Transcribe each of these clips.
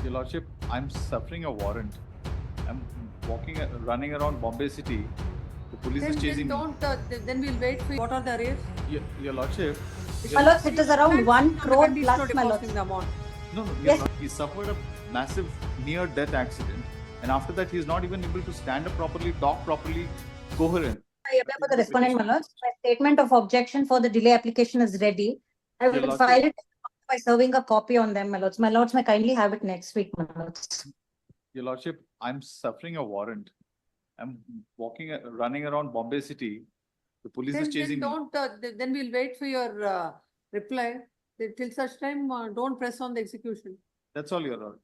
Your Lordship, I'm suffering a warrant. I'm running around Bombay City. The police is chasing me. Then we'll wait for what are the arrears? Your Lordship. My lords, it is around 1 crore plus, my lords. The amount. No, Yes. he suffered a massive near-death accident, and after that, he's not even able to stand up properly, talk properly, coherent. I appear for the respondent, my lords. My statement of objection for the delay application is ready. I Your will Lordship. file it by serving a copy on them, my lords. My lords may kindly have it next week, my lords. Your Lordship, I'm suffering a warrant. I'm running around Bombay City. The police is chasing me. Then we'll wait for your reply. Till such time, don't press on the execution. That's all, Your Lord.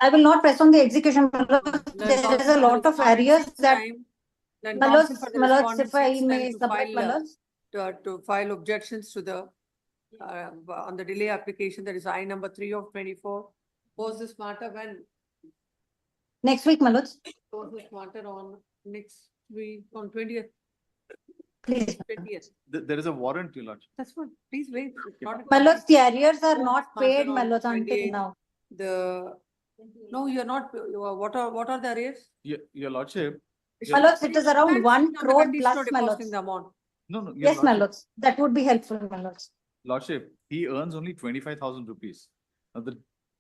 I will not press on the execution, my lords. There is a lot of arrears that, my lords, if I may submit, my lords. To file objections to the on the delay application, that is I number 3 of 24. Post this matter when? Next week, my lords. Post this matter on next week on 20th. Please. 20th. There is a warrant, Your Lord. That's what. Please wait. It's not a- My lords, the arrears are not Matter paid, my on lords, until 28th. now. No, you're not. What are the arrears? Your Lordship. My lords, it is around 1 On the crore condition plus, of my depositing lords. the amount. No, Your Yes, my Lordship. lords. That would be helpful, my lords. Lordship, he earns only 25,000 rupees. Now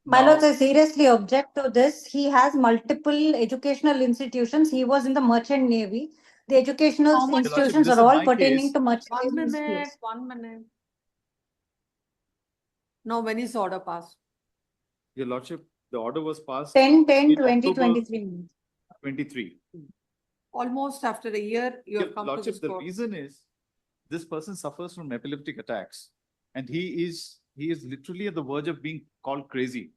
My now- lords, I seriously object to this. He has multiple educational institutions. He was in the merchant navy. The educational How much- institutions This are is all my pertaining case. to merchant 1 navy minute, schools. 1 minute. Now, when is the order passed? Your Lordship, the order was passed 10/10/2023. 23. Almost after a year, you Your have come to Lordship, this the court. reason is this person suffers from epileptic attacks, and he is literally at the verge of being called crazy.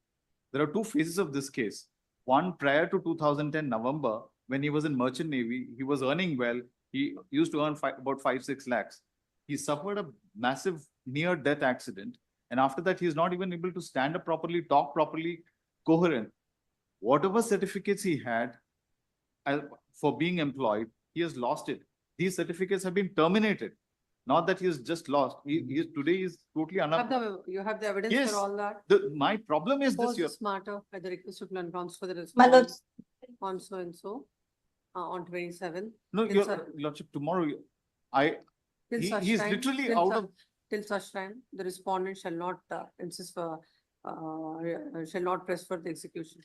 There are two phases of this case. One, prior to 2010 November, when he was in merchant navy, he was earning well. He used to earn about 5-6 lakhs. He suffered a massive near-death accident, and after that, he is not even able to stand up properly, talk properly, coherent. Whatever certificates he had for being employed, he has lost it. These certificates have been terminated. Not that he has just lost. Today is totally You have the evidence Yes. for all that? My problem is Post this. this matter by the request of land council for the My response lords, on so and so, on 27. No, Till Your such- Lordship, tomorrow, till such he's time- literally till out such- of. Till such time, the respondent shall not insist for, shall not press for the execution.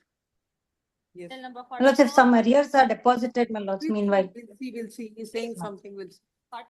Yes. my lords, if some arrears are deposited, my lords, meanwhile. We'll see, he's saying something, we'll see.